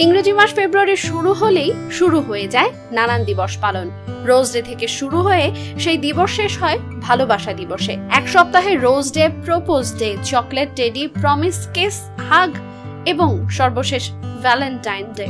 ইংরেজি মাস ফেব্রুয়ারি শুরু হলেই শুরু হয়ে যায় নানান দিবস পালন। রোজ ডে থেকে শুরু হয়ে সেই দিবস শেষ হয় ভালোবাসা দিবসে। এক সপ্তাহে rose day, propose day, chocolate teddy, promise, kiss, hug এবং সর্বশেষ ভ্যালেন্টাইন ডে।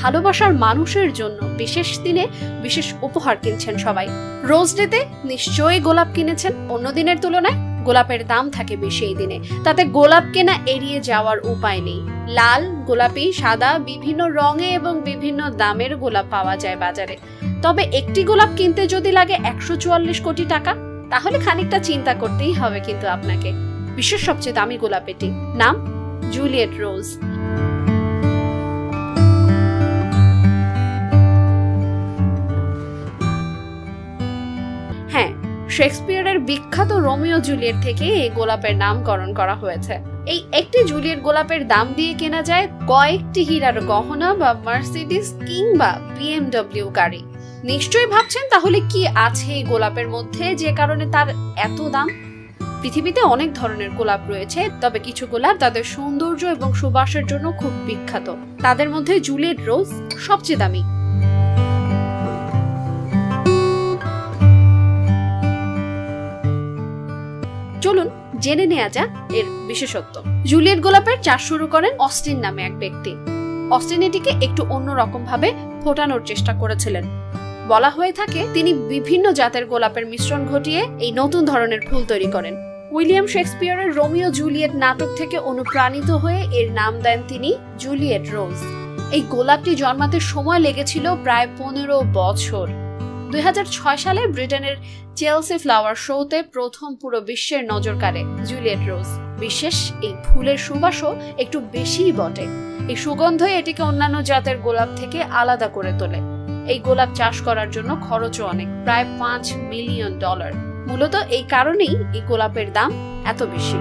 ভালোবাসার মানুষের জন্য বিশেষ দিনে বিশেষ উপহার কিনছেন সবাই। রোজ ডেতে নিশ্চয়ই গোলাপ কিনেছেন। অন্য দিনের তুলনায় গোলাপের দাম থাকে বেশি এই দিনে, তাতে গোলাপ কেনা এড়িয়ে যাওয়ার উপায় নেই। লাল, গোলাপি, সাদা বিভিন্ন রঙে এবং বিভিন্ন দামের গোলাপ পাওয়া যায় বাজারে। তবে একটি গোলাপ কিনতে যদি লাগে 144 কোটি টাকা, তাহলে খানিকটা চিন্তা করতেই হবে কিন্তু আপনাকে। বিশ্বের সবচেয়ে দামি গোলাপ এটি, নাম জুলিয়েট রোজ। হ্যাঁ, শেক্সপিয়ারের বিখ্যাত রোমিও জুলিয়েট থেকে এই গোলাপের নামকরণ করা হয়েছে। এই একটি জুলিয়েট গোলাপের দাম দিয়ে কেনা যায় কয়েকটি হীরার গহনা বা মার্সিডিজ কিংবা BMW গাড়ি। নিশ্চয়ই ভাবছেন তাহলে কি আছে এই গোলাপের মধ্যে যে কারণে তার এত দাম? পৃথিবীতে অনেক ধরনের গোলাপ রয়েছে, তবে কিছু গোলাপ তাদের সৌন্দর্য এবং সুবাসের জন্য খুব বিখ্যাত। তাদের মধ্যে জুলিয়েট রোজ সবচেয়ে দামি। চলুন জেনে নেওয়া যাক এর বিশেষত্ব। জুলিয়েট গোলাপের চাষ শুরু করেন অস্টিন নামে এক ব্যক্তি। অস্টিন এটিকে একটু অন্যরকম ভাবে ফোটানোর চেষ্টা করেছিলেন। বলা হয়ে থাকে তিনি বিভিন্ন জাতের গোলাপের মিশ্রণ ঘটিয়ে এই নতুন ধরনের ফুল তৈরি করেন। উইলিয়াম শেক্সপিয়ারের রোমিও জুলিয়েট নাটক থেকে অনুপ্রাণিত হয়ে এর নাম দেন তিনি জুলিয়েট রোজ। এই গোলাপটি জন্মাতে সময় লেগেছিল প্রায় 15 বছর। 2006 সালে ব্রিটেনের চেলসি ফ্লাওয়ার শোতে প্রথম পুরো বিশ্বের নজর কাড়ে জুলিয়েট রোজ। বিশেষ এই ফুলের সুবাসও একটু বেশিই বটে। এই সুগন্ধই এটিকে অন্যান্য জাতের গোলাপ থেকে আলাদা করে তোলে। এই গোলাপ চাষ করার জন্য খরচও অনেক, প্রায় $5 মিলিয়ন। মূলত এই কারণেই এই গোলাপের দাম এত বেশি।